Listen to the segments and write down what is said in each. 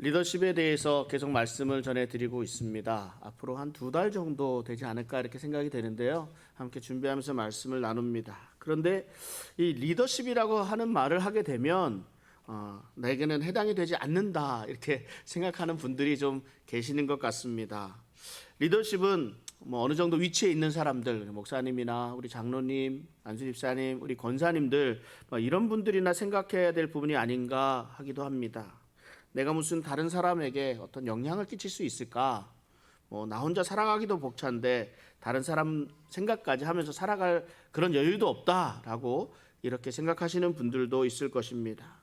리더십에 대해서 계속 말씀을 전해드리고 있습니다. 앞으로 한 2달 정도 되지 않을까 이렇게 생각이 되는데요. 함께 준비하면서 말씀을 나눕니다. 그런데 이 리더십이라고 하는 말을 하게 되면 내게는 해당이 되지 않는다 이렇게 생각하는 분들이 좀 계시는 것 같습니다. 리더십은 어느 정도 위치에 있는 사람들, 목사님이나 우리 장로님, 안수 집사님, 우리 권사님들 이런 분들이나 생각해야 될 부분이 아닌가 하기도 합니다. 내가 무슨 다른 사람에게 어떤 영향을 끼칠 수 있을까? 나 혼자 살아가기도 벅찬데 다른 사람 생각까지 하면서 살아갈 그런 여유도 없다라고 이렇게 생각하시는 분들도 있을 것입니다.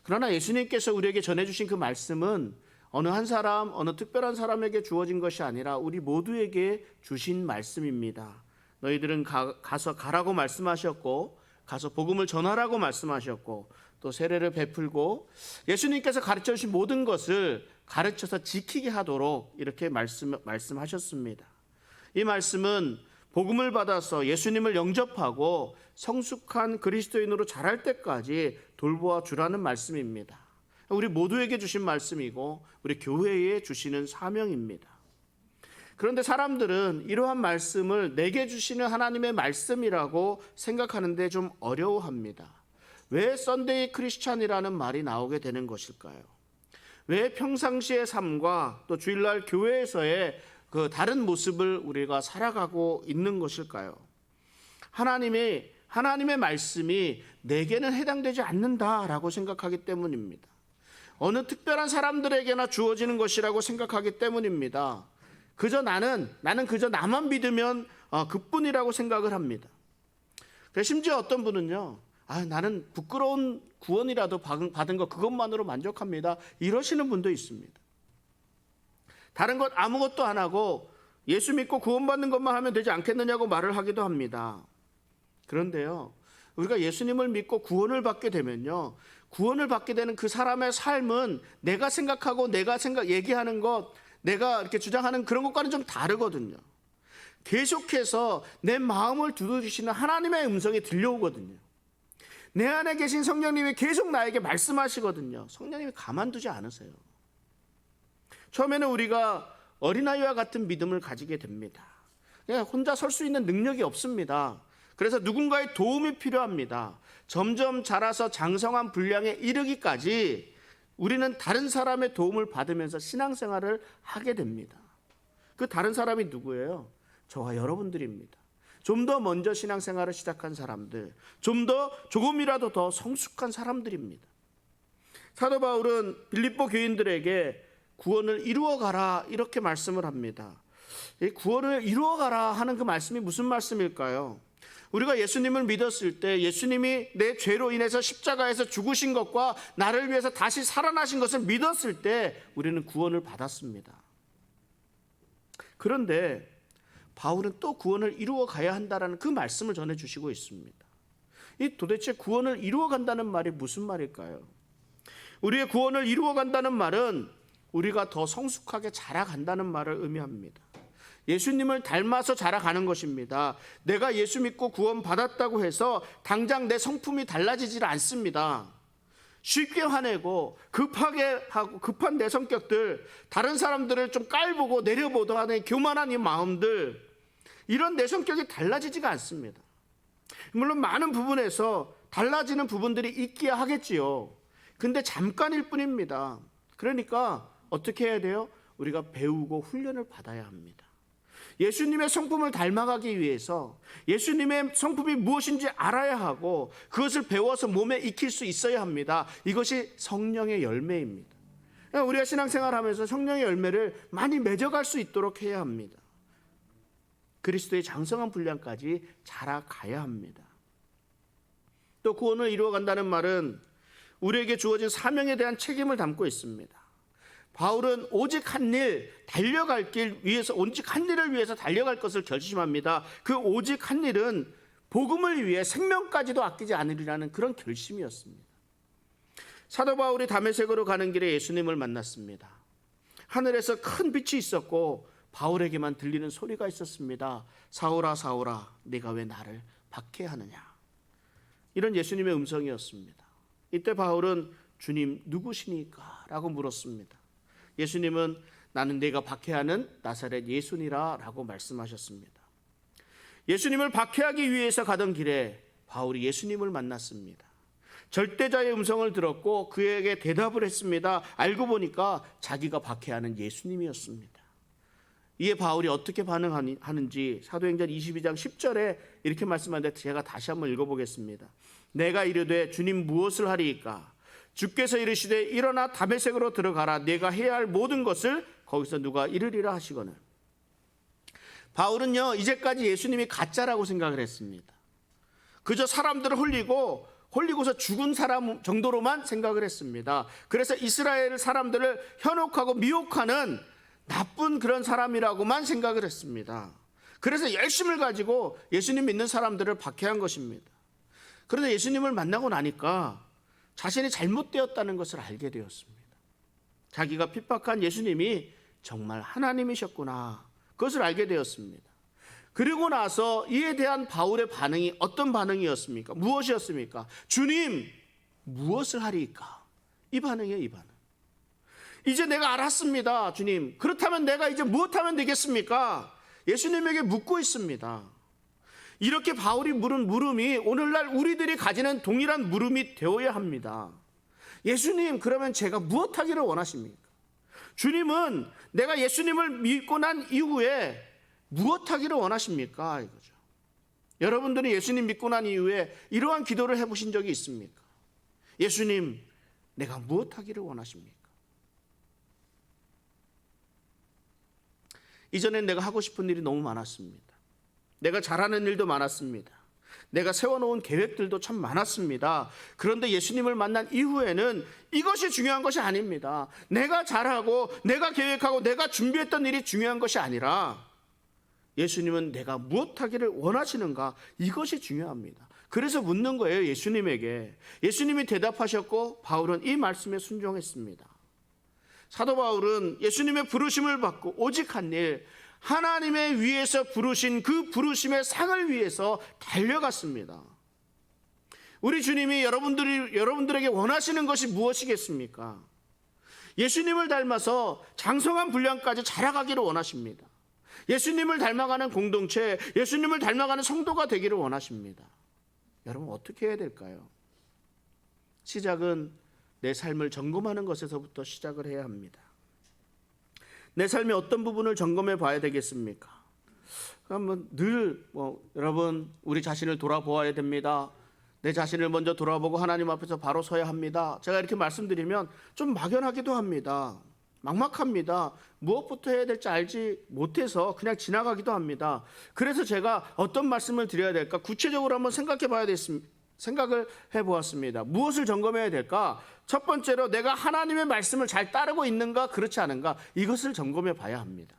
그러나 예수님께서 우리에게 전해주신 그 말씀은 어느 한 사람, 어느 특별한 사람에게 주어진 것이 아니라 우리 모두에게 주신 말씀입니다. 너희들은 가서 가라고 말씀하셨고, 가서 복음을 전하라고 말씀하셨고, 또 세례를 베풀고 예수님께서 가르쳐 주신 모든 것을 가르쳐서 지키게 하도록 이렇게 말씀하셨습니다. 이 말씀은 복음을 받아서 예수님을 영접하고 성숙한 그리스도인으로 자랄 때까지 돌보아 주라는 말씀입니다. 우리 모두에게 주신 말씀이고 우리 교회에 주시는 사명입니다. 그런데 사람들은 이러한 말씀을 내게 주시는 하나님의 말씀이라고 생각하는데 좀 어려워합니다. 왜 썬데이 크리스찬이라는 말이 나오게 되는 것일까요? 왜 평상시의 삶과 또 주일날 교회에서의 그 다른 모습을 우리가 살아가고 있는 것일까요? 하나님의 말씀이 내게는 해당되지 않는다라고 생각하기 때문입니다. 어느 특별한 사람들에게나 주어지는 것이라고 생각하기 때문입니다. 나는 그저 나만 믿으면 그뿐이라고 생각을 합니다. 심지어 어떤 분은요, 나는 부끄러운 구원이라도 받은 것 그것만으로 만족합니다. 이러시는 분도 있습니다. 다른 것 아무것도 안 하고 예수 믿고 구원받는 것만 하면 되지 않겠느냐고 말을 하기도 합니다. 그런데요, 우리가 예수님을 믿고 구원을 받게 되면요, 구원을 받게 되는 그 사람의 삶은 내가 생각하고 얘기하는 것, 내가 이렇게 주장하는 그런 것과는 좀 다르거든요. 계속해서 내 마음을 두드리시는 하나님의 음성이 들려오거든요. 내 안에 계신 성령님이 계속 나에게 말씀하시거든요. 성령님이 가만두지 않으세요. 처음에는 우리가 어린아이와 같은 믿음을 가지게 됩니다. 그냥 혼자 설 수 있는 능력이 없습니다. 그래서 누군가의 도움이 필요합니다. 점점 자라서 장성한 분량에 이르기까지 우리는 다른 사람의 도움을 받으면서 신앙생활을 하게 됩니다. 그 다른 사람이 누구예요? 저와 여러분들입니다. 좀 더 먼저 신앙생활을 시작한 사람들, 조금이라도 더 성숙한 사람들입니다. 사도 바울은 빌립보 교인들에게 구원을 이루어가라 이렇게 말씀을 합니다. 이 구원을 이루어가라 하는 그 말씀이 무슨 말씀일까요? 우리가 예수님을 믿었을 때 예수님이 내 죄로 인해서 십자가에서 죽으신 것과 나를 위해서 다시 살아나신 것을 믿었을 때 우리는 구원을 받았습니다. 그런데 바울은 또 구원을 이루어 가야 한다는 그 말씀을 전해주시고 있습니다. 이 도대체 구원을 이루어 간다는 말이 무슨 말일까요? 우리의 구원을 이루어 간다는 말은 우리가 더 성숙하게 자라간다는 말을 의미합니다. 예수님을 닮아서 자라가는 것입니다. 내가 예수 믿고 구원 받았다고 해서 당장 내 성품이 달라지질 않습니다. 쉽게 화내고 급하게 하고 급한 내 성격들, 다른 사람들을 좀 깔보고 내려보도 하는 교만한 이 마음들, 이런 내 성격이 달라지지가 않습니다. 물론 많은 부분에서 달라지는 부분들이 있기야 하겠지요. 근데 잠깐일 뿐입니다. 그러니까 어떻게 해야 돼요? 우리가 배우고 훈련을 받아야 합니다. 예수님의 성품을 닮아가기 위해서 예수님의 성품이 무엇인지 알아야 하고 그것을 배워서 몸에 익힐 수 있어야 합니다. 이것이 성령의 열매입니다. 우리가 신앙생활하면서 성령의 열매를 많이 맺어갈 수 있도록 해야 합니다. 그리스도의 장성한 분량까지 자라가야 합니다. 또 구원을 이루어간다는 말은 우리에게 주어진 사명에 대한 책임을 담고 있습니다. 바울은 오직 한 일을 위해서 달려갈 것을 결심합니다. 그 오직 한 일은 복음을 위해 생명까지도 아끼지 않으리라는 그런 결심이었습니다. 사도 바울이 다메섹으로 가는 길에 예수님을 만났습니다. 하늘에서 큰 빛이 있었고 바울에게만 들리는 소리가 있었습니다. 사울아 사울아 네가 왜 나를 박해하느냐. 이런 예수님의 음성이었습니다. 이때 바울은 주님 누구시니까 라고 물었습니다. 예수님은 나는 네가 박해하는 나사렛 예수니라 라고 말씀하셨습니다. 예수님을 박해하기 위해서 가던 길에 바울이 예수님을 만났습니다. 절대자의 음성을 들었고 그에게 대답을 했습니다. 알고 보니까 자기가 박해하는 예수님이었습니다. 이에 바울이 어떻게 반응하는지 사도행전 22장 10절에 이렇게 말씀하는데 제가 다시 한번 읽어보겠습니다. 내가 이르되 주님 무엇을 하리이까? 주께서 이르시되 일어나 다메섹으로 들어가라. 내가 해야 할 모든 것을 거기서 누가 이르리라 하시거늘. 바울은요 이제까지 예수님이 가짜라고 생각을 했습니다. 그저 사람들을 홀리고서 죽은 사람 정도로만 생각을 했습니다. 그래서 이스라엘 사람들을 현혹하고 미혹하는 나쁜 그런 사람이라고만 생각을 했습니다. 그래서 열심을 가지고 예수님 믿는 사람들을 박해한 것입니다. 그런데 예수님을 만나고 나니까 자신이 잘못되었다는 것을 알게 되었습니다. 자기가 핍박한 예수님이 정말 하나님이셨구나, 그것을 알게 되었습니다. 그리고 나서 이에 대한 바울의 반응이 어떤 반응이었습니까? 무엇이었습니까? 주님 무엇을 하리이까? 이 반응이에요. 이 반응. 이제 내가 알았습니다. 주님, 그렇다면 내가 이제 무엇하면 되겠습니까? 예수님에게 묻고 있습니다. 이렇게 바울이 물은 물음이 오늘날 우리들이 가지는 동일한 물음이 되어야 합니다. 예수님, 그러면 제가 무엇하기를 원하십니까? 주님은 내가 예수님을 믿고 난 이후에 무엇하기를 원하십니까? 이거죠. 여러분들은 예수님 믿고 난 이후에 이러한 기도를 해보신 적이 있습니까? 예수님, 내가 무엇하기를 원하십니까? 이전엔 내가 하고 싶은 일이 너무 많았습니다. 내가 잘하는 일도 많았습니다. 내가 세워놓은 계획들도 참 많았습니다. 그런데 예수님을 만난 이후에는 이것이 중요한 것이 아닙니다. 내가 잘하고 내가 계획하고 내가 준비했던 일이 중요한 것이 아니라 예수님은 내가 무엇하기를 원하시는가, 이것이 중요합니다. 그래서 묻는 거예요. 예수님에게. 예수님이 대답하셨고 바울은 이 말씀에 순종했습니다. 사도 바울은 예수님의 부르심을 받고 오직 한 일, 하나님의 위에서 부르신 그 부르심의 상을 위해서 달려갔습니다. 우리 주님이 여러분들에게 원하시는 것이 무엇이겠습니까? 예수님을 닮아서 장성한 분량까지 자라가기를 원하십니다. 예수님을 닮아가는 공동체, 예수님을 닮아가는 성도가 되기를 원하십니다. 여러분 어떻게 해야 될까요? 시작은 내 삶을 점검하는 것에서부터 시작을 해야 합니다. 내 삶의 어떤 부분을 점검해 봐야 되겠습니까? 그러면 여러분 우리 자신을 돌아보아야 됩니다. 내 자신을 먼저 돌아보고 하나님 앞에서 바로 서야 합니다. 제가 이렇게 말씀드리면 좀 막연하기도 합니다. 막막합니다. 무엇부터 해야 될지 알지 못해서 그냥 지나가기도 합니다. 그래서 제가 어떤 말씀을 드려야 될까 구체적으로 한번 생각을 해보았습니다. 무엇을 점검해야 될까? 첫 번째로 내가 하나님의 말씀을 잘 따르고 있는가 그렇지 않은가, 이것을 점검해 봐야 합니다.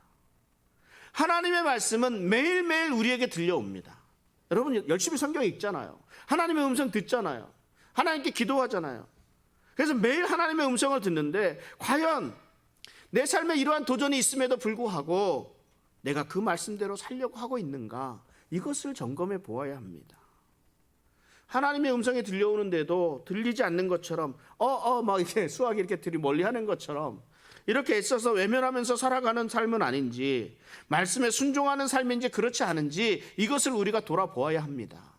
하나님의 말씀은 매일매일 우리에게 들려옵니다. 여러분 열심히 성경 읽잖아요. 하나님의 음성 듣잖아요. 하나님께 기도하잖아요. 그래서 매일 하나님의 음성을 듣는데 과연 내 삶에 이러한 도전이 있음에도 불구하고 내가 그 말씀대로 살려고 하고 있는가, 이것을 점검해 보아야 합니다. 하나님의 음성이 들려오는데도 들리지 않는 것처럼 막 이렇게 수학이 이렇게 멀리 하는 것처럼 이렇게 애써서 외면하면서 살아가는 삶은 아닌지, 말씀에 순종하는 삶인지 그렇지 않은지, 이것을 우리가 돌아보아야 합니다.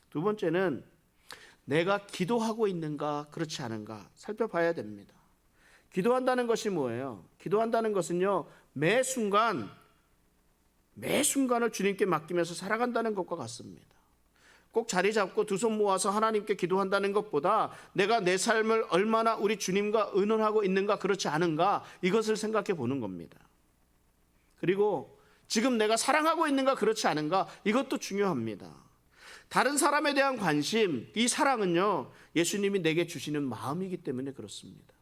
두 번째는 내가 기도하고 있는가 그렇지 않은가 살펴봐야 됩니다. 기도한다는 것이 뭐예요? 기도한다는 것은요, 매 순간을 주님께 맡기면서 살아간다는 것과 같습니다. 꼭 자리 잡고 두 손 모아서 하나님께 기도한다는 것보다 내가 내 삶을 얼마나 우리 주님과 의논하고 있는가 그렇지 않은가, 이것을 생각해 보는 겁니다. 그리고 지금 내가 사랑하고 있는가 그렇지 않은가, 이것도 중요합니다. 다른 사람에 대한 관심, 이 사랑은요 예수님이 내게 주시는 마음이기 때문에 그렇습니다.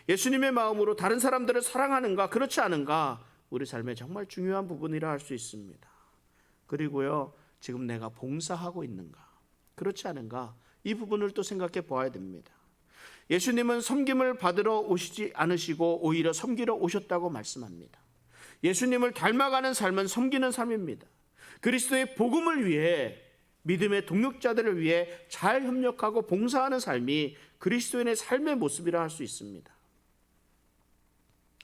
예수님의 마음으로 다른 사람들을 사랑하는가 그렇지 않은가, 우리 삶에 정말 중요한 부분이라 할 수 있습니다. 그리고요, 지금 내가 봉사하고 있는가 그렇지 않은가, 이 부분을 또 생각해 보아야 됩니다. 예수님은 섬김을 받으러 오시지 않으시고 오히려 섬기러 오셨다고 말씀합니다. 예수님을 닮아가는 삶은 섬기는 삶입니다. 그리스도의 복음을 위해, 믿음의 동역자들을 위해 잘 협력하고 봉사하는 삶이 그리스도인의 삶의 모습이라 할 수 있습니다.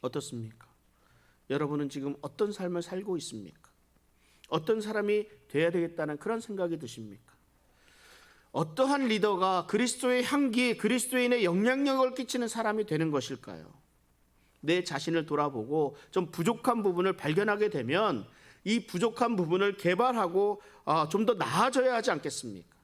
어떻습니까? 여러분은 지금 어떤 삶을 살고 있습니까? 어떤 사람이 돼야 되겠다는 그런 생각이 드십니까? 어떠한 리더가 그리스도의 향기, 그리스도인의 영향력을 끼치는 사람이 되는 것일까요? 내 자신을 돌아보고 좀 부족한 부분을 발견하게 되면 이 부족한 부분을 개발하고 좀 더 나아져야 하지 않겠습니까?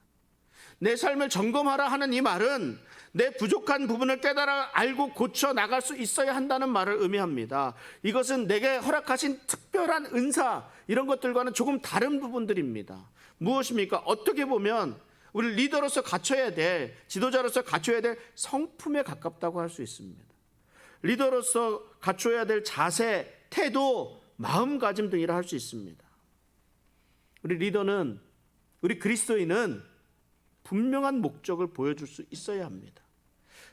내 삶을 점검하라 하는 이 말은 내 부족한 부분을 깨달아 알고 고쳐 나갈 수 있어야 한다는 말을 의미합니다. 이것은 내게 허락하신 특별한 은사, 이런 것들과는 조금 다른 부분들입니다. 무엇입니까? 어떻게 보면 우리 리더로서 갖춰야 될, 지도자로서 갖춰야 될 성품에 가깝다고 할 수 있습니다. 리더로서 갖춰야 될 자세, 태도, 마음가짐 등이라 할 수 있습니다. 우리 리더는, 우리 그리스도인은 분명한 목적을 보여줄 수 있어야 합니다.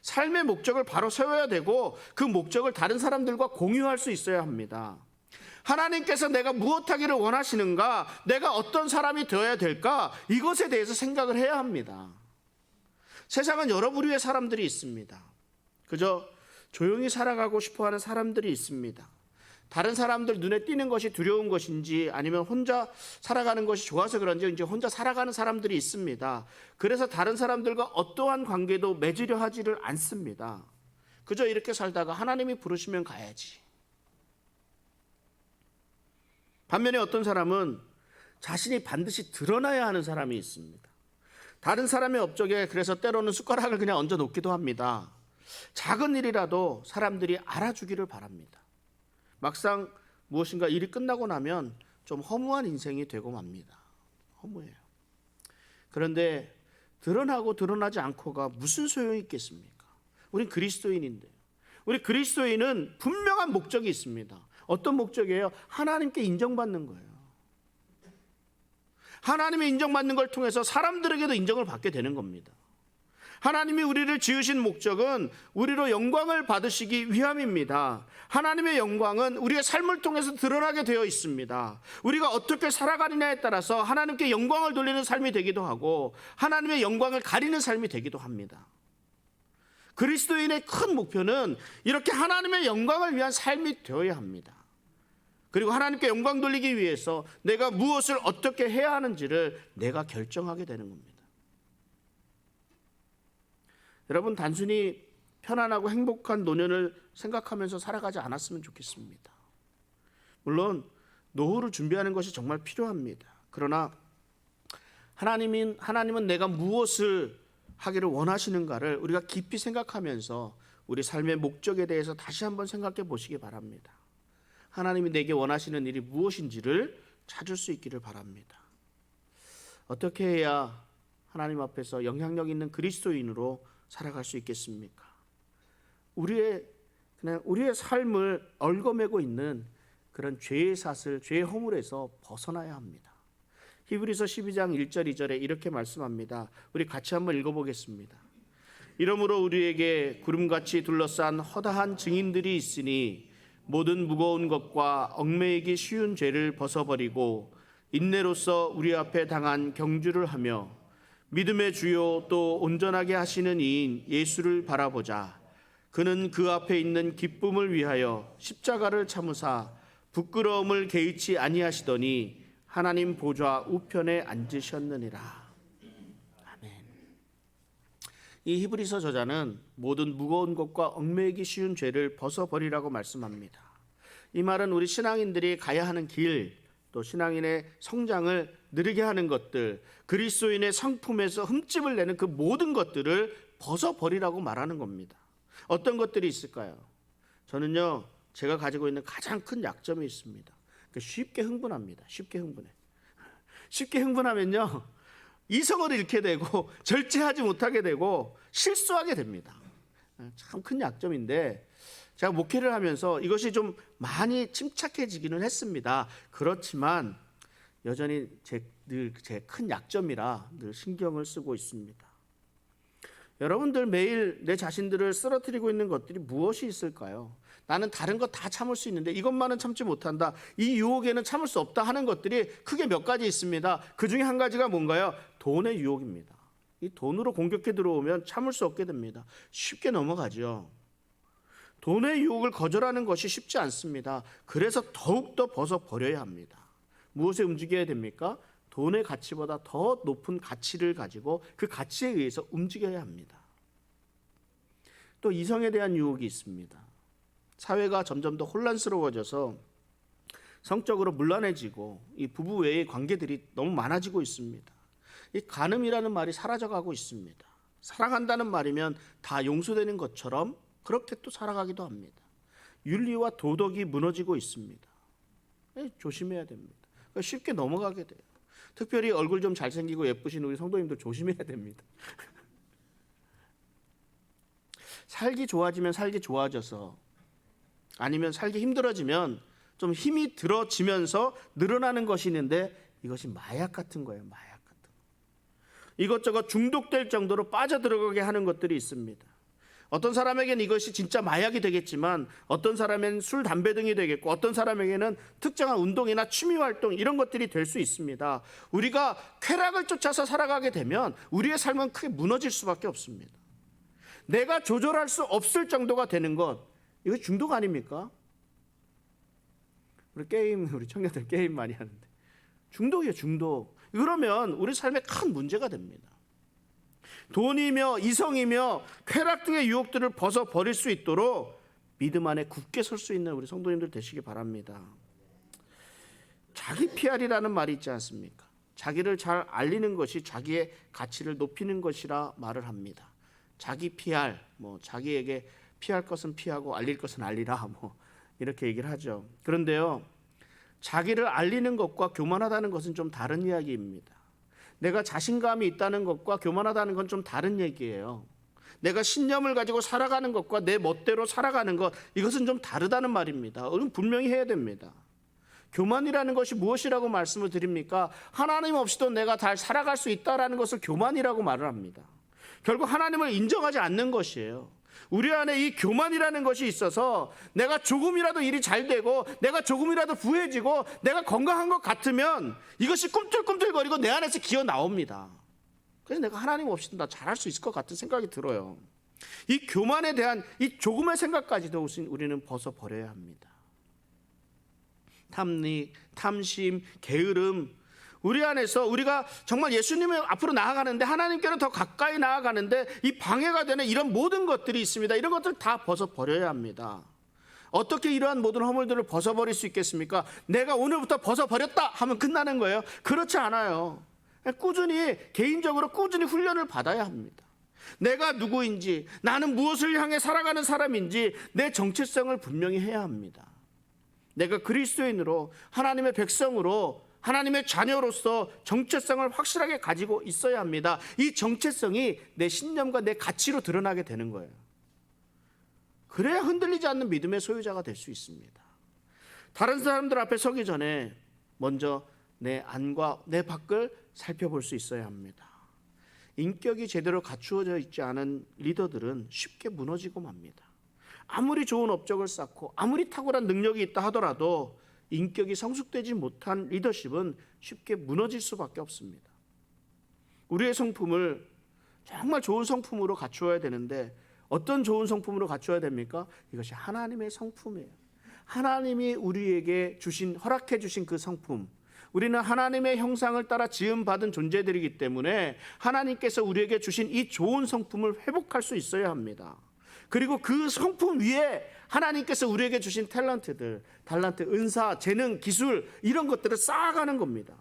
삶의 목적을 바로 세워야 되고 그 목적을 다른 사람들과 공유할 수 있어야 합니다. 하나님께서 내가 무엇하기를 원하시는가, 내가 어떤 사람이 되어야 될까, 이것에 대해서 생각을 해야 합니다. 세상은 여러 부류의 사람들이 있습니다. 그저 조용히 살아가고 싶어하는 사람들이 있습니다. 다른 사람들 눈에 띄는 것이 두려운 것인지 아니면 혼자 살아가는 것이 좋아서 그런지 이제 혼자 살아가는 사람들이 있습니다. 그래서 다른 사람들과 어떠한 관계도 맺으려 하지를 않습니다. 그저 이렇게 살다가 하나님이 부르시면 가야지. 반면에 어떤 사람은 자신이 반드시 드러나야 하는 사람이 있습니다. 다른 사람의 업적에 그래서 때로는 숟가락을 그냥 얹어 놓기도 합니다. 작은 일이라도 사람들이 알아주기를 바랍니다. 막상 무엇인가 일이 끝나고 나면 좀 허무한 인생이 되고 맙니다. 허무해요. 그런데 드러나고 드러나지 않고가 무슨 소용이 있겠습니까? 우린 그리스도인인데, 우리 그리스도인은 분명한 목적이 있습니다. 어떤 목적이에요? 하나님께 인정받는 거예요. 하나님의 인정받는 걸 통해서 사람들에게도 인정을 받게 되는 겁니다. 하나님이 우리를 지으신 목적은 우리로 영광을 받으시기 위함입니다. 하나님의 영광은 우리의 삶을 통해서 드러나게 되어 있습니다. 우리가 어떻게 살아가느냐에 따라서 하나님께 영광을 돌리는 삶이 되기도 하고 하나님의 영광을 가리는 삶이 되기도 합니다. 그리스도인의 큰 목표는 이렇게 하나님의 영광을 위한 삶이 되어야 합니다. 그리고 하나님께 영광 돌리기 위해서 내가 무엇을 어떻게 해야 하는지를 내가 결정하게 되는 겁니다. 여러분, 단순히 편안하고 행복한 노년을 생각하면서 살아가지 않았으면 좋겠습니다. 물론 노후를 준비하는 것이 정말 필요합니다. 그러나 하나님은 내가 무엇을 하기를 원하시는가를 우리가 깊이 생각하면서 우리 삶의 목적에 대해서 다시 한번 생각해 보시기 바랍니다. 하나님이 내게 원하시는 일이 무엇인지를 찾을 수 있기를 바랍니다. 어떻게 해야 하나님 앞에서 영향력 있는 그리스도인으로 살아갈 수 있겠습니까? 우리의 삶을 얽어매고 있는 그런 죄의 사슬, 죄의 허물에서 벗어나야 합니다. 히브리서 12장 1절 2절에 이렇게 말씀합니다. 우리 같이 한번 읽어보겠습니다. 이러므로 우리에게 구름같이 둘러싼 허다한 증인들이 있으니 모든 무거운 것과 얽매이기 쉬운 죄를 벗어버리고 인내로써 우리 앞에 당한 경주를 하며 믿음의 주요 또 온전하게 하시는 이인 예수를 바라보자. 그는 그 앞에 있는 기쁨을 위하여 십자가를 참으사 부끄러움을 개의치 아니하시더니 하나님 보좌 우편에 앉으셨느니라. 아멘. 이 히브리서 저자는 모든 무거운 것과 얽매이기 쉬운 죄를 벗어버리라고 말씀합니다. 이 말은 우리 신앙인들이 가야 하는 길, 또 신앙인의 성장을 느리게 하는 것들, 그리스도인의 성품에서 흠집을 내는 그 모든 것들을 벗어버리라고 말하는 겁니다. 어떤 것들이 있을까요? 저는요, 제가 가지고 있는 가장 큰 약점이 있습니다. 쉽게 흥분합니다. 쉽게 흥분하면요, 이성을 잃게 되고 절제하지 못하게 되고 실수하게 됩니다. 참 큰 약점인데 제가 목회를 하면서 이것이 좀 많이 침착해지기는 했습니다. 그렇지만 여전히 늘 제 큰 약점이라 늘 신경을 쓰고 있습니다. 여러분들 매일 내 자신들을 쓰러뜨리고 있는 것들이 무엇이 있을까요? 나는 다른 거 다 참을 수 있는데 이것만은 참지 못한다, 이 유혹에는 참을 수 없다 하는 것들이 크게 몇 가지 있습니다. 그 중에 한 가지가 뭔가요? 돈의 유혹입니다. 이 돈으로 공격해 들어오면 참을 수 없게 됩니다. 쉽게 넘어가죠. 돈의 유혹을 거절하는 것이 쉽지 않습니다. 그래서 더욱더 벗어버려야 합니다. 무엇에 움직여야 됩니까? 돈의 가치보다 더 높은 가치를 가지고 그 가치에 의해서 움직여야 합니다. 또 이성에 대한 유혹이 있습니다. 사회가 점점 더 혼란스러워져서 성적으로 문란해지고 이 부부 외의 관계들이 너무 많아지고 있습니다. 이 간음이라는 말이 사라져가고 있습니다. 사랑한다는 말이면 다 용서되는 것처럼 그렇게 또 살아가기도 합니다. 윤리와 도덕이 무너지고 있습니다. 조심해야 됩니다. 그러니까 쉽게 넘어가게 돼요. 특별히 얼굴 좀 잘생기고 예쁘신 우리 성도님들 조심해야 됩니다. 살기 좋아지면 살기 좋아져서, 아니면 살기 힘들어지면 좀 힘이 들어지면서 늘어나는 것이 있는데, 이것이 마약 같은 거예요. 마약 같은 거. 이것저것 중독될 정도로 빠져들어가게 하는 것들이 있습니다. 어떤 사람에게는 이것이 진짜 마약이 되겠지만, 어떤 사람에게는 술, 담배 등이 되겠고, 어떤 사람에게는 특정한 운동이나 취미활동, 이런 것들이 될 수 있습니다. 우리가 쾌락을 쫓아서 살아가게 되면 우리의 삶은 크게 무너질 수밖에 없습니다. 내가 조절할 수 없을 정도가 되는 것, 이거 중독 아닙니까? 우리 청년들 게임 많이 하는데 중독이에요, 중독. 그러면 우리 삶에 큰 문제가 됩니다. 돈이며 이성이며 쾌락 등의 유혹들을 벗어버릴 수 있도록 믿음 안에 굳게 설 수 있는 우리 성도님들 되시기 바랍니다. 자기 PR이라는 말이 있지 않습니까? 자기를 잘 알리는 것이 자기의 가치를 높이는 것이라 말을 합니다. 자기 PR, 자기에게 피할 것은 피하고 알릴 것은 알리라, 이렇게 얘기를 하죠. 그런데요, 자기를 알리는 것과 교만하다는 것은 좀 다른 이야기입니다. 내가 자신감이 있다는 것과 교만하다는 건 좀 다른 얘기예요. 내가 신념을 가지고 살아가는 것과 내 멋대로 살아가는 것, 이것은 좀 다르다는 말입니다. 이건 분명히 해야 됩니다. 교만이라는 것이 무엇이라고 말씀을 드립니까? 하나님 없이도 내가 잘 살아갈 수 있다라는 것을 교만이라고 말을 합니다. 결국 하나님을 인정하지 않는 것이에요. 우리 안에 이 교만이라는 것이 있어서 내가 조금이라도 일이 잘 되고, 내가 조금이라도 부해지고, 내가 건강한 것 같으면 이것이 꿈틀꿈틀거리고 내 안에서 기어 나옵니다. 그래서 내가 하나님 없이도 나 잘할 수 있을 것 같은 생각이 들어요. 이 교만에 대한 이 조금의 생각까지도 우리는 벗어버려야 합니다. 탐닉, 탐심, 게으름, 우리 안에서 우리가 정말 예수님의 앞으로 나아가는데, 하나님께로 더 가까이 나아가는데 이 방해가 되는 이런 모든 것들이 있습니다. 이런 것들 다 벗어버려야 합니다. 어떻게 이러한 모든 허물들을 벗어버릴 수 있겠습니까? 내가 오늘부터 벗어버렸다 하면 끝나는 거예요? 그렇지 않아요. 꾸준히, 개인적으로 꾸준히 훈련을 받아야 합니다. 내가 누구인지, 나는 무엇을 향해 살아가는 사람인지 내 정체성을 분명히 해야 합니다. 내가 그리스도인으로, 하나님의 백성으로, 하나님의 자녀로서 정체성을 확실하게 가지고 있어야 합니다. 이 정체성이 내 신념과 내 가치로 드러나게 되는 거예요. 그래야 흔들리지 않는 믿음의 소유자가 될 수 있습니다. 다른 사람들 앞에 서기 전에 먼저 내 안과 내 밖을 살펴볼 수 있어야 합니다. 인격이 제대로 갖추어져 있지 않은 리더들은 쉽게 무너지고 맙니다. 아무리 좋은 업적을 쌓고 아무리 탁월한 능력이 있다 하더라도 인격이 성숙되지 못한 리더십은 쉽게 무너질 수밖에 없습니다. 우리의 성품을 정말 좋은 성품으로 갖추어야 되는데, 어떤 좋은 성품으로 갖추어야 됩니까? 이것이 하나님의 성품이에요. 하나님이 우리에게 허락해 주신 그 성품. 우리는 하나님의 형상을 따라 지음받은 존재들이기 때문에 하나님께서 우리에게 주신 이 좋은 성품을 회복할 수 있어야 합니다. 그리고 그 성품 위에 하나님께서 우리에게 주신 탤런트들, 달란트, 은사, 재능, 기술, 이런 것들을 쌓아가는 겁니다.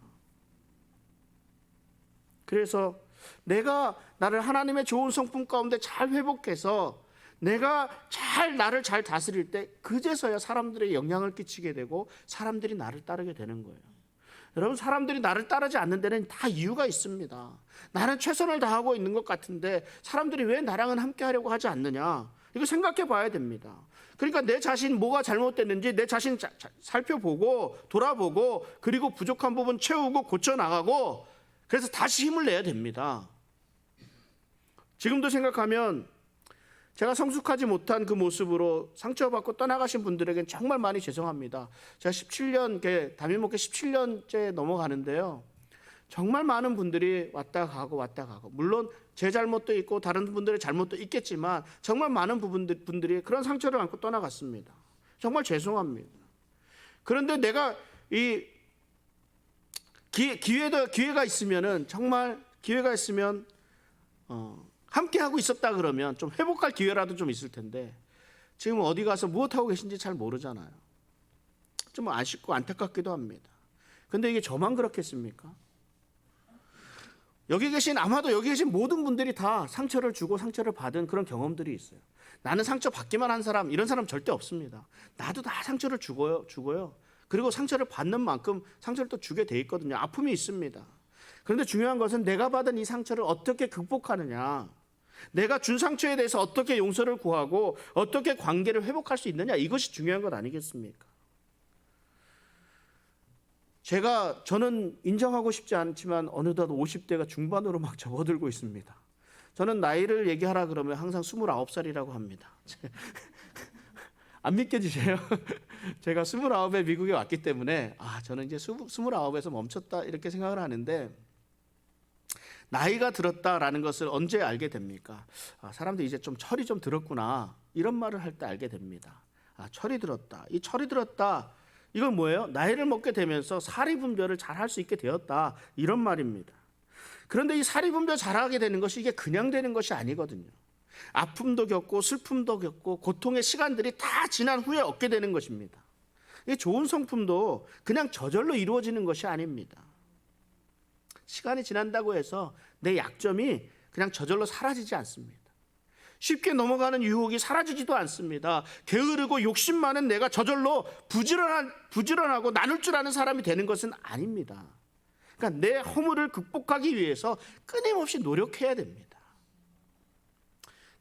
그래서 내가 나를 하나님의 좋은 성품 가운데 잘 회복해서 내가 나를 잘 다스릴 때, 그제서야 사람들에게 영향을 끼치게 되고 사람들이 나를 따르게 되는 거예요. 여러분, 사람들이 나를 따르지 않는 데는 다 이유가 있습니다. 나는 최선을 다하고 있는 것 같은데 사람들이 왜 나랑은 함께 하려고 하지 않느냐, 이거 생각해 봐야 됩니다. 그러니까 내 자신 뭐가 잘못됐는지 내 자신 살펴보고 돌아보고, 그리고 부족한 부분 채우고 고쳐나가고, 그래서 다시 힘을 내야 됩니다. 지금도 생각하면 제가 성숙하지 못한 그 모습으로 상처받고 떠나가신 분들에겐 정말 많이 죄송합니다. 제가 17년, 담임 목회 17년째 넘어가는데요, 정말 많은 분들이 왔다 가고 물론 제 잘못도 있고 다른 분들의 잘못도 있겠지만 정말 많은 분들이 그런 상처를 안고 떠나갔습니다. 정말 죄송합니다. 그런데 내가 이 기회가 있으면은 정말 기회가 있으면 함께 하고 있었다 그러면 좀 회복할 기회라도 좀 있을 텐데 지금 어디 가서 무엇하고 계신지 잘 모르잖아요. 좀 아쉽고 안타깝기도 합니다. 근데 이게 저만 그렇겠습니까? 아마도 여기 계신 모든 분들이 다 상처를 주고 상처를 받은 그런 경험들이 있어요. 나는 상처 받기만 한 사람, 이런 사람 절대 없습니다. 나도 다 상처를 주고요. 그리고 상처를 받는 만큼 상처를 또 주게 돼 있거든요. 아픔이 있습니다. 그런데 중요한 것은 내가 받은 이 상처를 어떻게 극복하느냐, 내가 준 상처에 대해서 어떻게 용서를 구하고 어떻게 관계를 회복할 수 있느냐, 이것이 중요한 것 아니겠습니까? 저는 인정하고 싶지 않지만 어느덧 50대가 중반으로 막 접어들고 있습니다. 저는 나이를 얘기하라 그러면 항상 29살이라고 합니다. 안 믿겨지세요? 제가 29에 미국에 왔기 때문에 저는 이제 29에서 멈췄다 이렇게 생각을 하는데, 나이가 들었다라는 것을 언제 알게 됩니까? 사람들이 이제 좀 철이 좀 들었구나, 이런 말을 할 때 알게 됩니다. 철이 들었다. 이 철이 들었다, 이건 뭐예요? 나이를 먹게 되면서 사리분별을 잘 할 수 있게 되었다, 이런 말입니다. 그런데 이 사리분별 잘하게 되는 것이 이게 그냥 되는 것이 아니거든요. 아픔도 겪고 슬픔도 겪고 고통의 시간들이 다 지난 후에 얻게 되는 것입니다. 이 좋은 성품도 그냥 저절로 이루어지는 것이 아닙니다. 시간이 지난다고 해서 내 약점이 그냥 저절로 사라지지 않습니다. 쉽게 넘어가는 유혹이 사라지지도 않습니다. 게으르고 욕심 많은 내가 저절로 부지런하고 나눌 줄 아는 사람이 되는 것은 아닙니다. 그러니까 내 허물을 극복하기 위해서 끊임없이 노력해야 됩니다.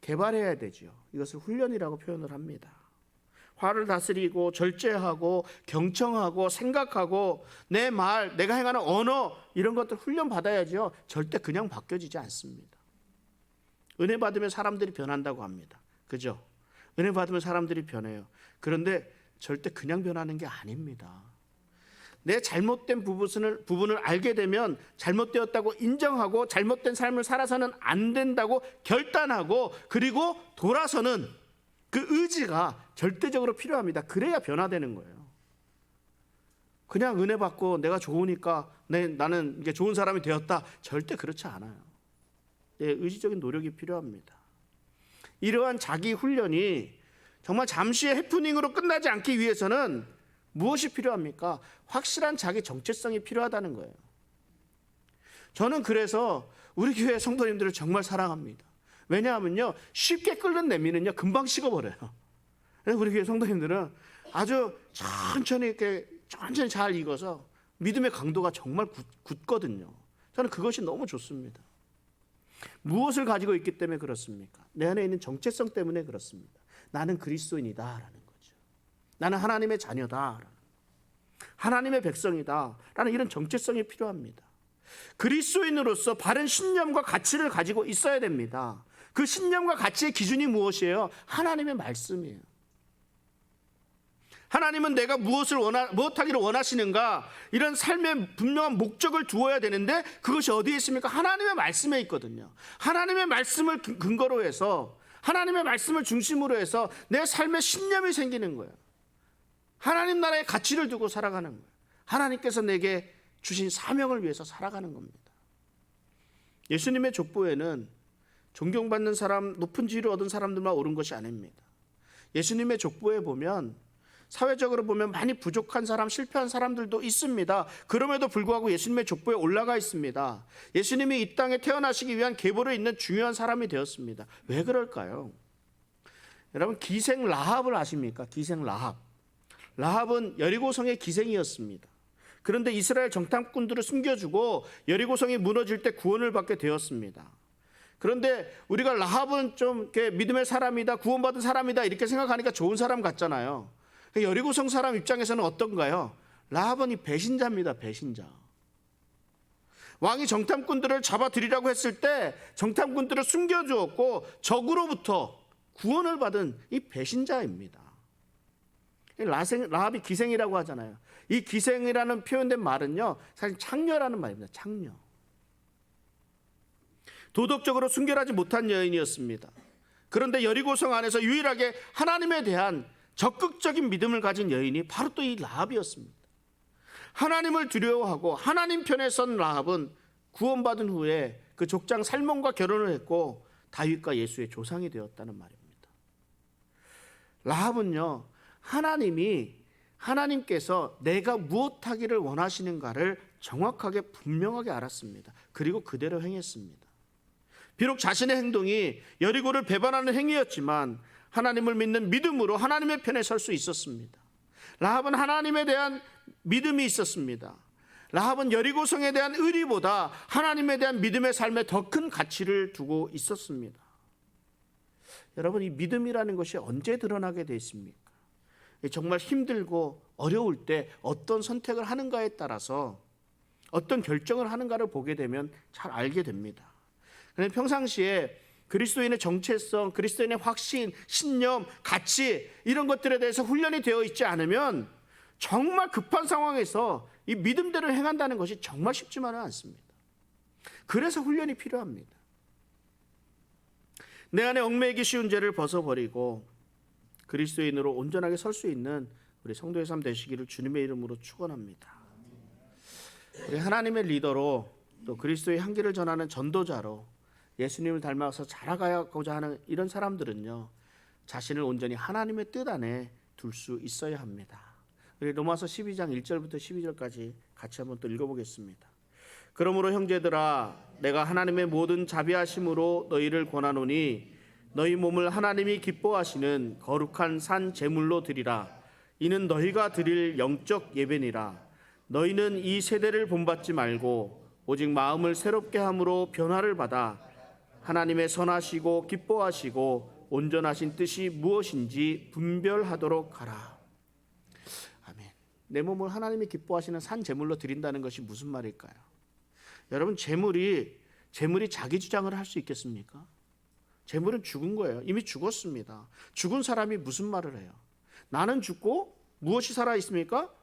개발해야 되죠. 이것을 훈련이라고 표현을 합니다. 화를 다스리고 절제하고 경청하고 생각하고 내 말, 내가 행하는 언어, 이런 것들 훈련 받아야죠. 절대 그냥 바뀌어지지 않습니다. 은혜 받으면 사람들이 변한다고 합니다. 그죠? 은혜 받으면 사람들이 변해요. 그런데 절대 그냥 변하는 게 아닙니다. 내 잘못된 부분을 알게 되면 잘못되었다고 인정하고 잘못된 삶을 살아서는 안 된다고 결단하고, 그리고 돌아서는 그 의지가 절대적으로 필요합니다. 그래야 변화되는 거예요. 그냥 은혜 받고 내가 좋으니까 나는 이게 좋은 사람이 되었다, 절대 그렇지 않아요. 의지적인 노력이 필요합니다. 이러한 자기 훈련이 정말 잠시의 해프닝으로 끝나지 않기 위해서는 무엇이 필요합니까? 확실한 자기 정체성이 필요하다는 거예요. 저는 그래서 우리 교회 성도님들을 정말 사랑합니다. 왜냐하면요, 쉽게 끓는 냄비는요 금방 식어버려요. 그래서 우리 교회 성도님들은 아주 천천히 잘 익어서 믿음의 강도가 정말 굳거든요. 저는 그것이 너무 좋습니다. 무엇을 가지고 있기 때문에 그렇습니까? 내 안에 있는 정체성 때문에 그렇습니다. 나는 그리스도인이다라는 거죠. 나는 하나님의 자녀다, 하나님의 백성이다라는 이런 정체성이 필요합니다. 그리스도인으로서 바른 신념과 가치를 가지고 있어야 됩니다. 그 신념과 가치의 기준이 무엇이에요? 하나님의 말씀이에요. 하나님은 내가 무엇하기를 원하시는가, 이런 삶의 분명한 목적을 두어야 되는데 그것이 어디에 있습니까? 하나님의 말씀에 있거든요. 하나님의 말씀을 근거로 해서, 하나님의 말씀을 중심으로 해서 내 삶의 신념이 생기는 거예요. 하나님 나라의 가치를 두고 살아가는 거예요. 하나님께서 내게 주신 사명을 위해서 살아가는 겁니다. 예수님의 족보에는 존경받는 사람, 높은 지위를 얻은 사람들만 오른 것이 아닙니다. 예수님의 족보에 보면 사회적으로 보면 많이 부족한 사람, 실패한 사람들도 있습니다. 그럼에도 불구하고 예수님의 족보에 올라가 있습니다. 예수님이 이 땅에 태어나시기 위한 계보를 잇는 중요한 사람이 되었습니다. 왜 그럴까요? 여러분, 기생 라합을 아십니까? 기생 라합. 라합은 여리고성의 기생이었습니다. 그런데 이스라엘 정탐꾼들을 숨겨주고 여리고성이 무너질 때 구원을 받게 되었습니다. 그런데 우리가 라합은 좀 이렇게 믿음의 사람이다, 구원받은 사람이다 이렇게 생각하니까 좋은 사람 같잖아요. 여리고성 사람 입장에서는 어떤가요? 라합은 이 배신자입니다. 배신자. 왕이 정탐꾼들을 잡아들이라고 했을 때 정탐꾼들을 숨겨주었고 적으로부터 구원을 받은 이 배신자입니다. 라합이 기생이라고 하잖아요. 이 기생이라는 표현된 말은요, 사실 창녀라는 말입니다. 창녀. 도덕적으로 순결하지 못한 여인이었습니다. 그런데 여리고성 안에서 유일하게 하나님에 대한 적극적인 믿음을 가진 여인이 바로 또 이 라합이었습니다. 하나님을 두려워하고 하나님 편에 선 라합은 구원받은 후에 그 족장 살몬과 결혼을 했고 다윗과 예수의 조상이 되었다는 말입니다. 라합은요, 하나님께서 내가 무엇하기를 원하시는가를 정확하게 분명하게 알았습니다. 그리고 그대로 행했습니다. 비록 자신의 행동이 여리고를 배반하는 행위였지만 하나님을 믿는 믿음으로 하나님의 편에 설 수 있었습니다. 라합은 하나님에 대한 믿음이 있었습니다. 라합은 여리고성에 대한 의리보다 하나님에 대한 믿음의 삶에 더 큰 가치를 두고 있었습니다. 여러분, 이 믿음이라는 것이 언제 드러나게 돼 있습니까? 정말 힘들고 어려울 때 어떤 선택을 하는가에 따라서 어떤 결정을 하는가를 보게 되면 잘 알게 됩니다. 그런데 평상시에 그리스도인의 정체성, 그리스도인의 확신, 신념, 가치 이런 것들에 대해서 훈련이 되어 있지 않으면 정말 급한 상황에서 이 믿음대로 행한다는 것이 정말 쉽지만은 않습니다. 그래서 훈련이 필요합니다. 내 안에 얽매이기 쉬운 죄를 벗어버리고 그리스도인으로 온전하게 설 수 있는 우리 성도의 삶 되시기를 주님의 이름으로 축원합니다. 우리 하나님의 리더로 또 그리스도의 향기를 전하는 전도자로 예수님을 닮아서 자라가고자 하는 이런 사람들은요, 자신을 온전히 하나님의 뜻 안에 둘 수 있어야 합니다. 우리 로마서 12장 1절부터 12절까지 같이 한번 또 읽어보겠습니다. 그러므로 형제들아, 내가 하나님의 모든 자비하심으로 너희를 권하노니 너희 몸을 하나님이 기뻐하시는 거룩한 산 제물로 드리라. 이는 너희가 드릴 영적 예배니라. 너희는 이 세대를 본받지 말고 오직 마음을 새롭게 함으로 변화를 받아 하나님의 선하시고 기뻐하시고 온전하신 뜻이 무엇인지 분별하도록 하라. 아멘. 내 몸을 하나님이 기뻐하시는 산 제물로 드린다는 것이 무슨 말일까요? 여러분, 재물이 자기 주장을 할 수 있겠습니까? 재물은 죽은 거예요. 이미 죽었습니다. 죽은 사람이 무슨 말을 해요? 나는 죽고 무엇이 살아 있습니까?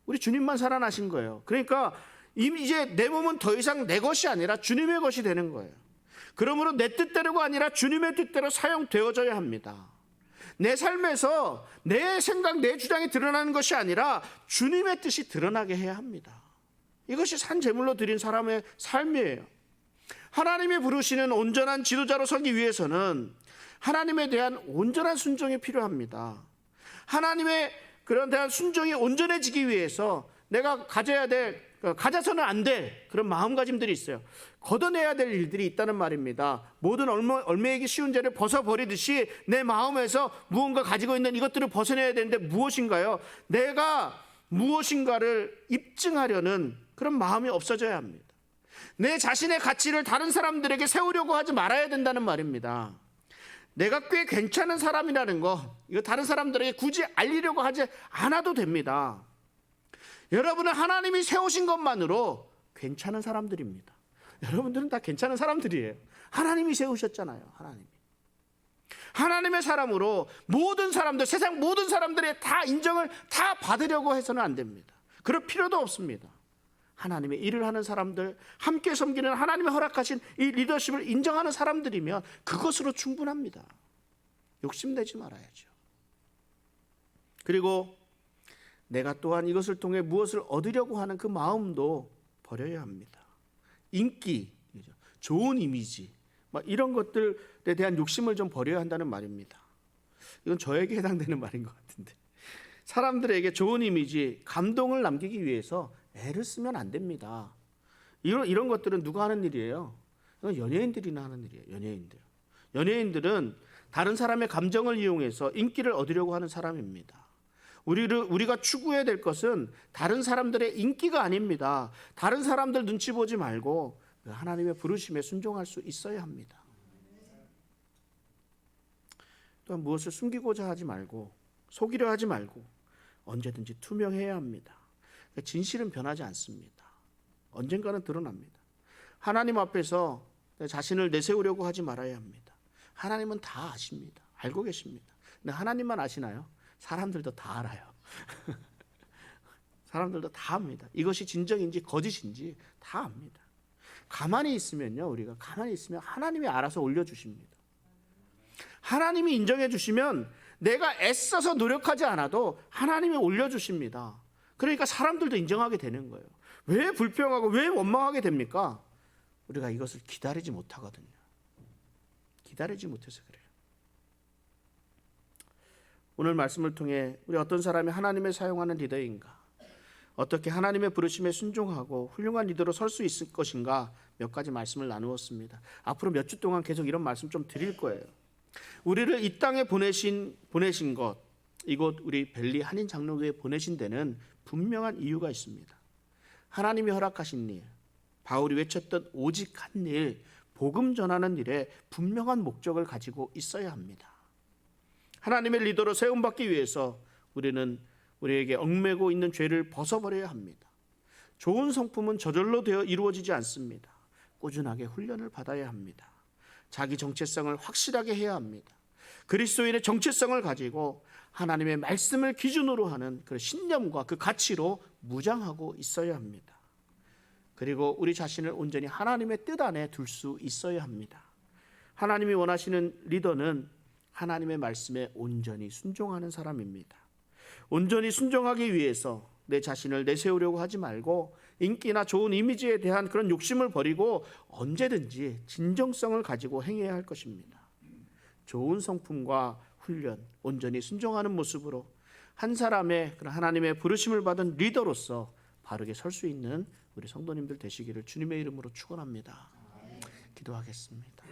우리 주님만 살아나신 거예요. 그러니까 이제 내 몸은 더 이상 내 것이 아니라 주님의 것이 되는 거예요. 그러므로 내 뜻대로가 아니라 주님의 뜻대로 사용되어져야 합니다. 내 삶에서 내 생각, 내 주장이 드러나는 것이 아니라 주님의 뜻이 드러나게 해야 합니다. 이것이 산 제물로 드린 사람의 삶이에요. 하나님이 부르시는 온전한 지도자로 서기 위해서는 하나님에 대한 온전한 순종이 필요합니다. 하나님의 그런 대한 순종이 온전해지기 위해서 내가 가져서는 안 될 그런 마음가짐들이 있어요. 걷어내야 될 일들이 있다는 말입니다. 모든 얽매이기 쉬운 죄를 벗어버리듯이 내 마음에서 무언가 가지고 있는 이것들을 벗어내야 되는데 무엇인가요? 내가 무엇인가를 입증하려는 그런 마음이 없어져야 합니다. 내 자신의 가치를 다른 사람들에게 세우려고 하지 말아야 된다는 말입니다. 내가 꽤 괜찮은 사람이라는 거, 이거 다른 사람들에게 굳이 알리려고 하지 않아도 됩니다. 여러분은 하나님이 세우신 것만으로 괜찮은 사람들입니다. 여러분들은 다 괜찮은 사람들이에요. 하나님이 세우셨잖아요. 하나님의 사람으로 모든 사람들, 세상 모든 사람들의 다 인정을 다 받으려고 해서는 안 됩니다. 그럴 필요도 없습니다. 하나님의 일을 하는 사람들, 함께 섬기는 하나님의 허락하신 이 리더십을 인정하는 사람들이면 그것으로 충분합니다. 욕심내지 말아야죠. 그리고 내가 또한 이것을 통해 무엇을 얻으려고 하는 그 마음도 버려야 합니다. 인기, 좋은 이미지, 이런 것들에 대한 욕심을 좀 버려야 한다는 말입니다. 이건 저에게 해당되는 말인 것 같은데, 사람들에게 좋은 이미지, 감동을 남기기 위해서 애를 쓰면 안 됩니다. 이런 것들은 누가 하는 일이에요? 이건 연예인들이나 하는 일이에요. 연예인들은 다른 사람의 감정을 이용해서 인기를 얻으려고 하는 사람입니다. 우리가 추구해야 될 것은 다른 사람들의 인기가 아닙니다. 다른 사람들 눈치 보지 말고 하나님의 부르심에 순종할 수 있어야 합니다. 또한 무엇을 숨기고자 하지 말고 속이려 하지 말고 언제든지 투명해야 합니다. 진실은 변하지 않습니다. 언젠가는 드러납니다. 하나님 앞에서 자신을 내세우려고 하지 말아야 합니다. 하나님은 다 아십니다. 알고 계십니다. 근데 하나님만 아시나요? 사람들도 다 알아요. 사람들도 다 압니다. 이것이 진정인지 거짓인지 다 압니다. 가만히 있으면요, 우리가 가만히 있으면 하나님이 알아서 올려주십니다. 하나님이 인정해 주시면 내가 애써서 노력하지 않아도 하나님이 올려주십니다. 그러니까 사람들도 인정하게 되는 거예요. 왜 불평하고 왜 원망하게 됩니까? 우리가 이것을 기다리지 못하거든요. 기다리지 못해서 그래요. 오늘 말씀을 통해 우리 어떤 사람이 하나님의 사용하는 리더인가, 어떻게 하나님의 부르심에 순종하고 훌륭한 리더로 설 수 있을 것인가 몇 가지 말씀을 나누었습니다. 앞으로 몇 주 동안 계속 이런 말씀 좀 드릴 거예요. 우리를 이 땅에 보내신 것, 이곳 우리 벨리 한인 장로교에 보내신 데는 분명한 이유가 있습니다. 하나님이 허락하신 일, 바울이 외쳤던 오직 한 일, 복음 전하는 일에 분명한 목적을 가지고 있어야 합니다. 하나님의 리더로 세움받기 위해서 우리는 우리에게 얽매고 있는 죄를 벗어버려야 합니다. 좋은 성품은 저절로 되어 이루어지지 않습니다. 꾸준하게 훈련을 받아야 합니다. 자기 정체성을 확실하게 해야 합니다. 그리스도인의 정체성을 가지고 하나님의 말씀을 기준으로 하는 그 신념과 그 가치로 무장하고 있어야 합니다. 그리고 우리 자신을 온전히 하나님의 뜻 안에 둘 수 있어야 합니다. 하나님이 원하시는 리더는 하나님의 말씀에 온전히 순종하는 사람입니다. 온전히 순종하기 위해서 내 자신을 내세우려고 하지 말고 인기나 좋은 이미지에 대한 그런 욕심을 버리고 언제든지 진정성을 가지고 행해야 할 것입니다. 좋은 성품과 훈련, 온전히 순종하는 모습으로 한 사람의 그런 하나님의 부르심을 받은 리더로서 바르게 설 수 있는 우리 성도님들 되시기를 주님의 이름으로 축원합니다. 기도하겠습니다.